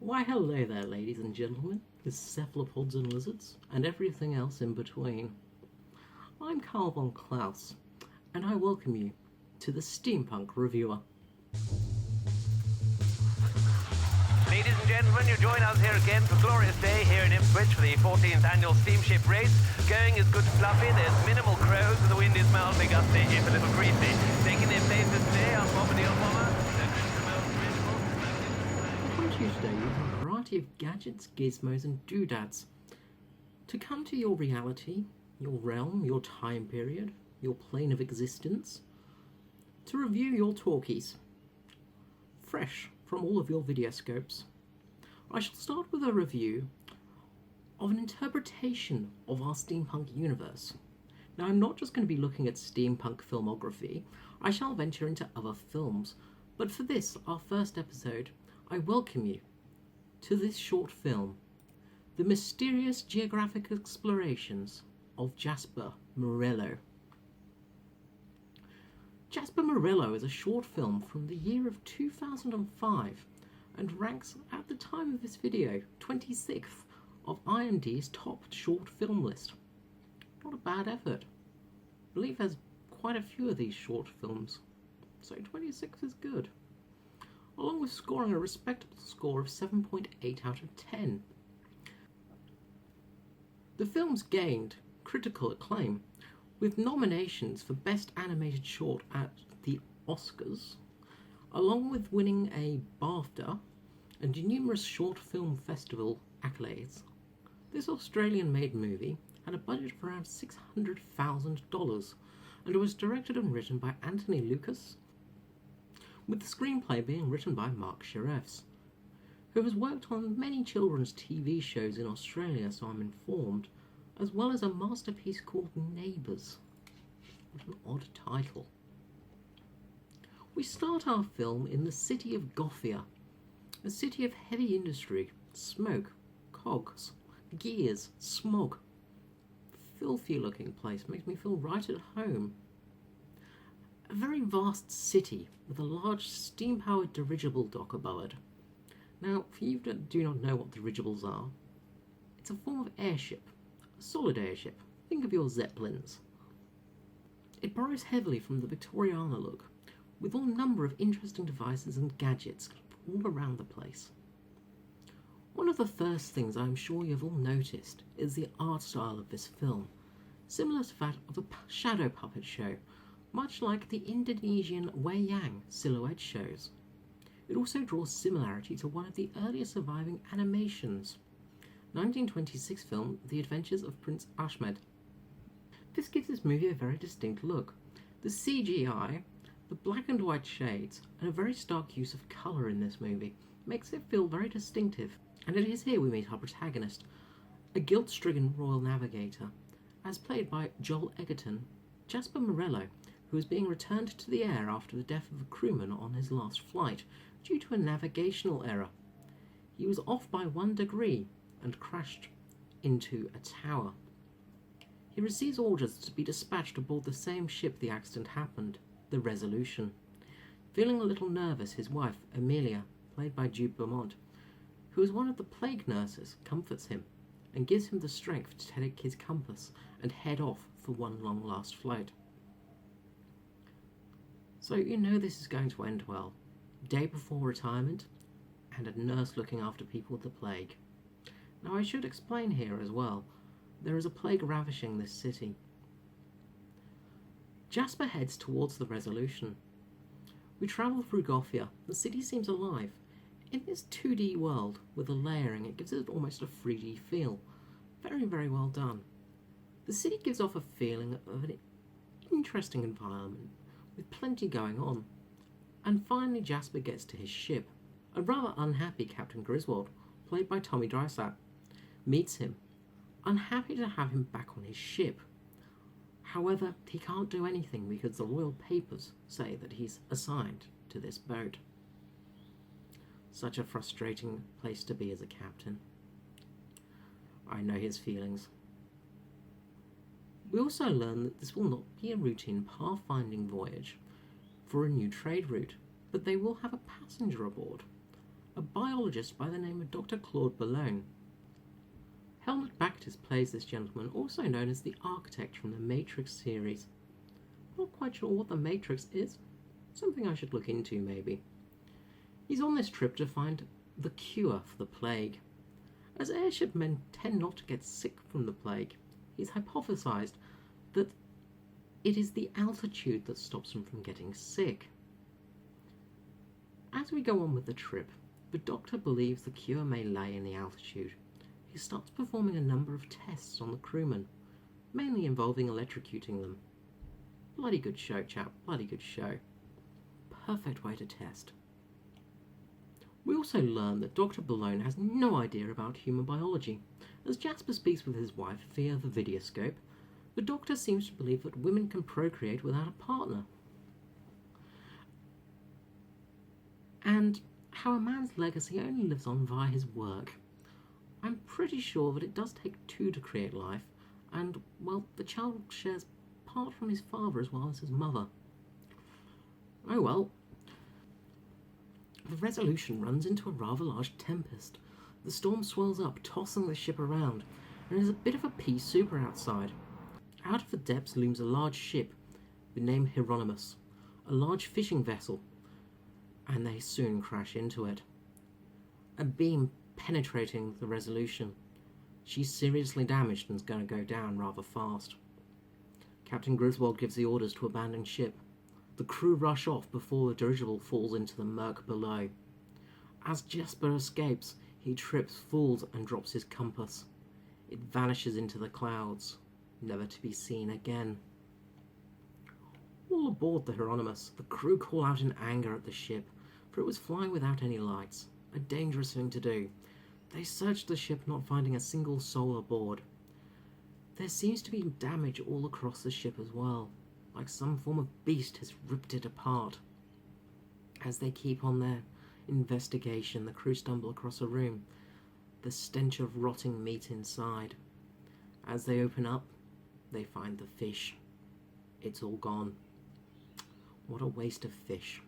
Why hello there, ladies and gentlemen, cephalopods and lizards, and everything else in between. I'm Carl von Klaus, and I welcome you to the Steampunk Reviewer. Ladies and gentlemen, you join us here again for a glorious day here in Ipswich for the 14th annual steamship race. Going is good fluffy, there's minimal crows, and the wind is mildly gusty, if a little breezy. Taking their places today are Bombadil Bomber. Tuesday, you have a variety of gadgets, gizmos, and doodads to come to your reality, your realm, your time period, your plane of existence, to review your talkies, fresh from all of your videoscopes. I shall start with a review of an interpretation of our steampunk universe. Now, I'm not just going to be looking at steampunk filmography, I shall venture into other films, but for this, our first episode, I welcome you to this short film, The Mysterious Geographic Explorations of Jasper Morello. Jasper Morello is a short film from the year of 2005 and ranks, at the time of this video, 26th of IMDb's top short film list. Not a bad effort. I believe there's quite a few of these short films, so 26 is good, along with scoring a respectable score of 7.8 out of 10. The film's gained critical acclaim, with nominations for Best Animated Short at the Oscars, along with winning a BAFTA and numerous short film festival accolades. This Australian-made movie had a budget of around $600,000 and was directed and written by Anthony Lucas, with the screenplay being written by Mark Shereffs, who has worked on many children's TV shows in Australia, so I'm informed, as well as a masterpiece called Neighbours. What an odd title. We start our film in the city of Gothia, a city of heavy industry, smoke, cogs, gears, smog. Filthy looking place, makes me feel right at home. A very vast city with a large steam-powered dirigible dock above it. Now, for you that do not know what dirigibles are, it's a form of airship, a solid airship. Think of your Zeppelins. It borrows heavily from the Victoriana look, with all number of interesting devices and gadgets all around the place. One of the first things I'm sure you've all noticed is the art style of this film, similar to that of a shadow puppet show, much like the Indonesian Wayang silhouette shows. It also draws similarity to one of the earliest surviving animations, 1926 film The Adventures of Prince Ahmed. This gives this movie a very distinct look. The CGI, the black and white shades, and a very stark use of colour in this movie makes it feel very distinctive, and it is here we meet our protagonist, a guilt-stricken royal navigator, as played by Joel Egerton, Jasper Morello, who is being returned to the air after the death of a crewman on his last flight due to a navigational error. He was off by 1 degree and crashed into a tower. He receives orders to be dispatched aboard the same ship the accident happened, the Resolution. Feeling a little nervous, his wife, Amelia, played by Jude Beaumont, who is one of the plague nurses, comforts him and gives him the strength to take his compass and head off for one long last flight. So you know this is going to end well. Day before retirement, and a nurse looking after people with the plague. Now I should explain here as well, there is a plague ravishing this city. Jasper heads towards the Resolution. We travel through Gothia. The city seems alive. In this 2D world, with the layering, it gives it almost a 3D feel. Very, very well done. The city gives off a feeling of an interesting environment, with plenty going on. And finally Jasper gets to his ship. A rather unhappy Captain Griswold, played by Tommy Drysat, meets him, unhappy to have him back on his ship. However, he can't do anything because the royal papers say that he's assigned to this boat. Such a frustrating place to be as a captain. I know his feelings. We also learn that this will not be a routine pathfinding voyage for a new trade route, but they will have a passenger aboard, a biologist by the name of Dr. Claude Boulogne. Helmut Backus plays this gentleman, also known as the Architect from the Matrix series. Not quite sure what the Matrix is. Something I should look into, maybe. He's on this trip to find the cure for the plague. As airship men tend not to get sick from the plague, he's hypothesized that it is the altitude that stops them from getting sick. As we go on with the trip, the doctor believes the cure may lay in the altitude. He starts performing a number of tests on the crewmen, mainly involving electrocuting them. Bloody good show, chap, bloody good show. Perfect way to test. We also learn that Dr. Boulogne has no idea about human biology. As Jasper speaks with his wife via the videoscope, the doctor seems to believe that women can procreate without a partner. And how a man's legacy only lives on via his work. I'm pretty sure that it does take two to create life, and, well, the child shares part from his father as well as his mother. Oh well. The Resolution runs into a rather large tempest. The storm swells up, tossing the ship around, and there's a bit of a pea soup outside. Out of the depths looms a large ship, the name Hieronymus, a large fishing vessel, and they soon crash into it. A beam penetrating the Resolution. She's seriously damaged and is going to go down rather fast. Captain Griswold gives the orders to abandon ship. The crew rush off before the dirigible falls into the murk below. As Jasper escapes, he trips, falls, and drops his compass. It vanishes into the clouds, never to be seen again. All aboard the Hieronymus, the crew call out in anger at the ship, for it was flying without any lights, a dangerous thing to do. They search the ship, not finding a single soul aboard. There seems to be damage all across the ship as well, like some form of beast has ripped it apart. As they keep on their investigation, the crew stumble across a room, the stench of rotting meat inside. As they open up, they find the fish. It's all gone. What a waste of fish.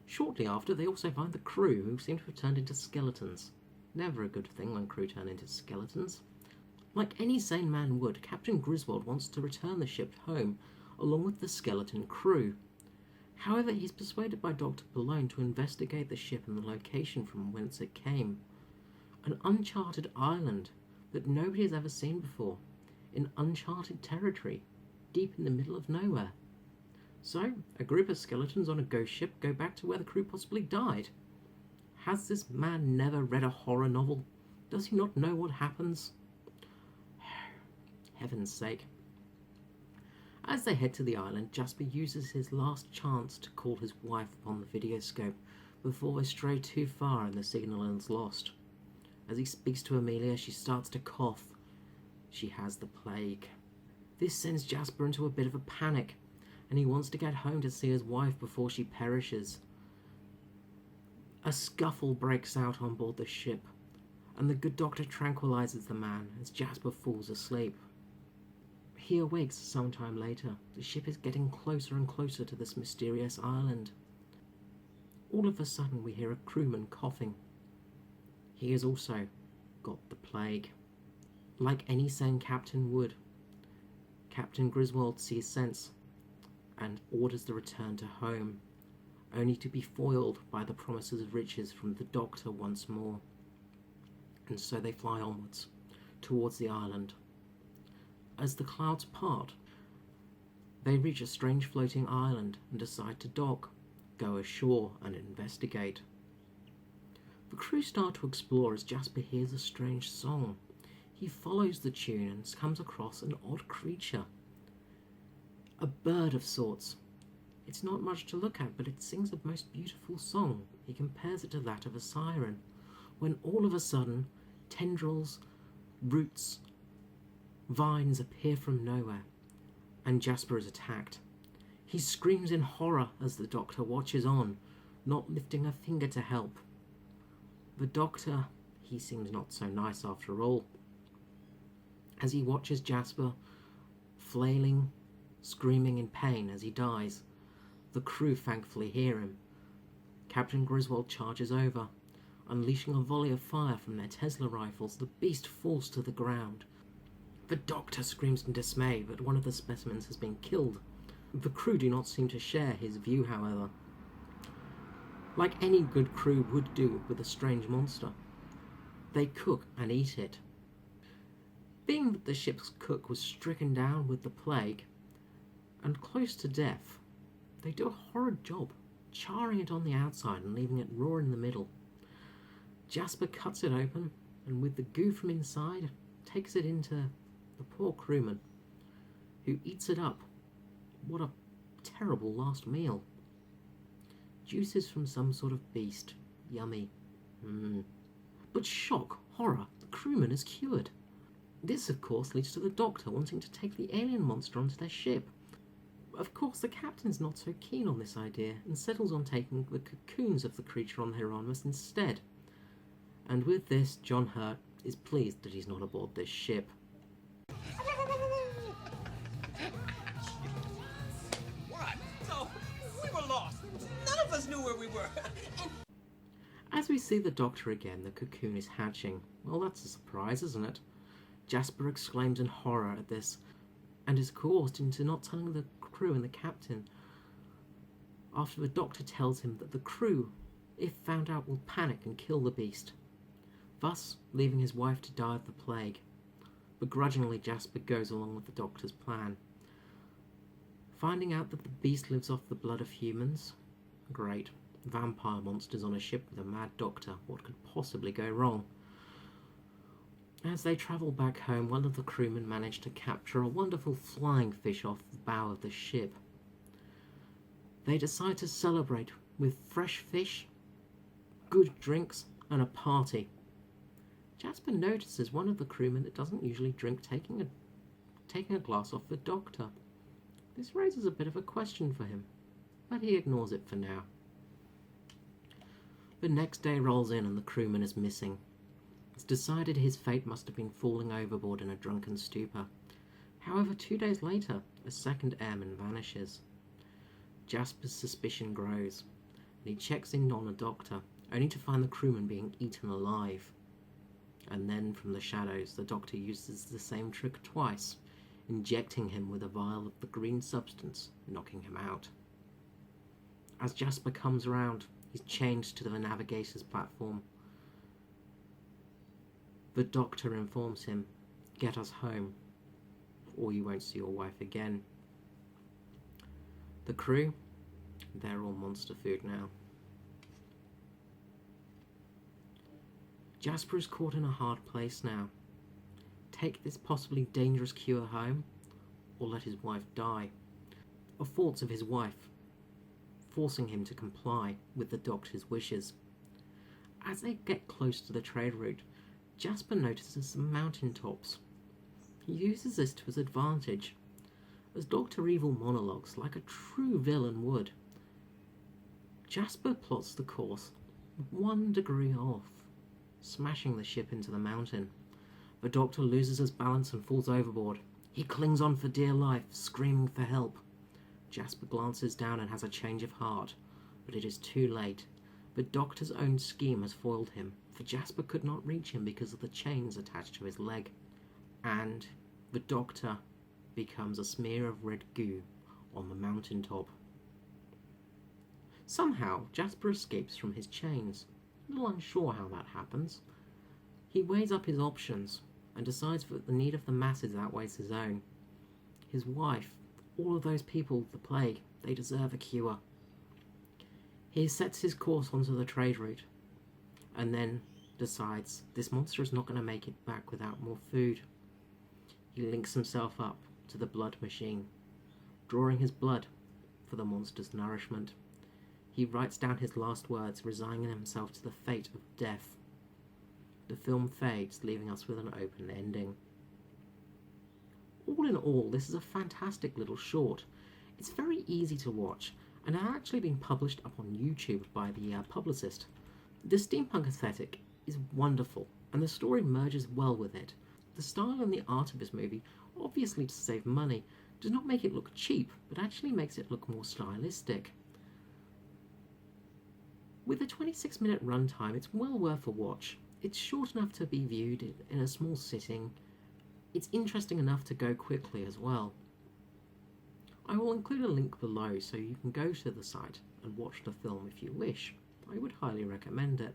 Shortly after, they also find the crew, who seem to have turned into skeletons. Never a good thing when crew turn into skeletons. Like any sane man would, Captain Griswold wants to return the ship home, along with the skeleton crew. However, he's persuaded by Dr. Boulogne to investigate the ship and the location from whence it came. An uncharted island that nobody has ever seen before, in uncharted territory, deep in the middle of nowhere. So, a group of skeletons on a ghost ship go back to where the crew possibly died. Has this man never read a horror novel? Does he not know what happens? Heaven's sake. As they head to the island, Jasper uses his last chance to call his wife upon the videoscope before they stray too far and the signal is lost. As he speaks to Amelia, she starts to cough. She has the plague. This sends Jasper into a bit of a panic, and he wants to get home to see his wife before she perishes. A scuffle breaks out on board the ship, and the good doctor tranquilizes the man as Jasper falls asleep. He awakes sometime later. The ship is getting closer and closer to this mysterious island. All of a sudden we hear a crewman coughing. He has also got the plague. Like any sane captain would, Captain Griswold sees sense and orders the return to home, only to be foiled by the promises of riches from the doctor once more. And so they fly onwards, towards the island. As the clouds part, they reach a strange floating island and decide to dock, go ashore and investigate. The crew start to explore as Jasper hears a strange song. He follows the tune and comes across an odd creature. A bird of sorts. It's not much to look at, but it sings a most beautiful song. He compares it to that of a siren, when all of a sudden, tendrils, roots, vines appear from nowhere, and Jasper is attacked. He screams in horror as the doctor watches on, not lifting a finger to help. The doctor, he seems not so nice after all. As he watches Jasper flailing, screaming in pain as he dies, the crew thankfully hear him. Captain Griswold charges over. Unleashing a volley of fire from their Tesla rifles, the beast falls to the ground. The Doctor screams in dismay that one of the specimens has been killed. The crew do not seem to share his view, however. Like any good crew would do with a strange monster, they cook and eat it. Being that the ship's cook was stricken down with the plague and close to death, they do a horrid job, charring it on the outside and leaving it raw in the middle. Jasper cuts it open and with the goo from inside takes it into the poor crewman, who eats it up. What a terrible last meal. Juices from some sort of beast. Yummy. But shock, horror, the crewman is cured. This, of course, leads to the Doctor wanting to take the alien monster onto their ship. Of course, the captain's not so keen on this idea and settles on taking the cocoons of the creature on Hieronymus instead. And with this, John Hurt is pleased that he's not aboard this ship. What? No, we were lost. None of us knew where we were. As we see the Doctor again, the cocoon is hatching. Well, that's a surprise, isn't it? Jasper exclaims in horror at this, and is coerced into not telling the crew and the captain, after the Doctor tells him that the crew, if found out, will panic and kill the beast, thus leaving his wife to die of the plague. Begrudgingly, Jasper goes along with the Doctor's plan. Finding out that the beast lives off the blood of humans, great. Vampire monsters on a ship with a mad doctor. What could possibly go wrong? As they travel back home, one of the crewmen managed to capture a wonderful flying fish off the bow of the ship. They decide to celebrate with fresh fish, good drinks, and a party. Jasper notices one of the crewmen that doesn't usually drink taking a glass off the Doctor. This raises a bit of a question for him, but he ignores it for now. The next day rolls in and the crewman is missing. It's decided his fate must have been falling overboard in a drunken stupor. However, 2 days later, a second airman vanishes. Jasper's suspicion grows, and he checks in on the Doctor, only to find the crewman being eaten alive. And then, from the shadows, the Doctor uses the same trick twice, injecting him with a vial of the green substance, knocking him out. As Jasper comes around, he's chained to the navigator's platform. The Doctor informs him, "Get us home, or you won't see your wife again." The crew, they're all monster food now. Jasper is caught in a hard place now. Take this possibly dangerous cure home, or let his wife die. Of thoughts of his wife, forcing him to comply with the Doctor's wishes. As they get close to the trade route, Jasper notices some mountain tops. He uses this to his advantage, as Dr. Evil monologues like a true villain would. Jasper plots the course 1 degree off, smashing the ship into the mountain. The Doctor loses his balance and falls overboard. He clings on for dear life, screaming for help. Jasper glances down and has a change of heart, but it is too late. The Doctor's own scheme has foiled him, for Jasper could not reach him because of the chains attached to his leg. And the Doctor becomes a smear of red goo on the mountain top. Somehow, Jasper escapes from his chains. A little unsure how that happens. He weighs up his options and decides that the need of the masses outweighs his own. His wife, all of those people with the plague, they deserve a cure. He sets his course onto the trade route, and then decides this monster is not going to make it back without more food. He links himself up to the blood machine, drawing his blood for the monster's nourishment. He writes down his last words, resigning himself to the fate of death. The film fades, leaving us with an open ending. All in all, this is a fantastic little short. It's very easy to watch, and has actually been published up on YouTube by the publicist. The steampunk aesthetic is wonderful, and the story merges well with it. The style and the art of this movie, obviously to save money, does not make it look cheap, but actually makes it look more stylistic. With a 26-minute runtime, it's well worth a watch. It's short enough to be viewed in a small sitting. It's interesting enough to go quickly as well. I will include a link below so you can go to the site and watch the film if you wish. I would highly recommend it.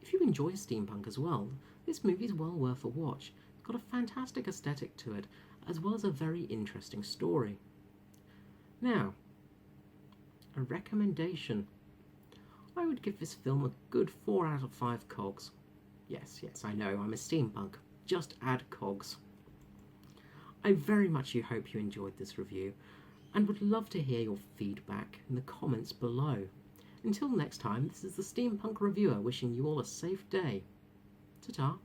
If you enjoy steampunk as well, this movie is well worth a watch. It's got a fantastic aesthetic to it, as well as a very interesting story. Now, a recommendation. I would give this film a good 4 out of 5 cogs. Yes, I know, I'm a steampunk. Just add cogs. I very much hope you enjoyed this review, and would love to hear your feedback in the comments below. Until next time, this is the Steampunk Reviewer wishing you all a safe day. Ta-ta.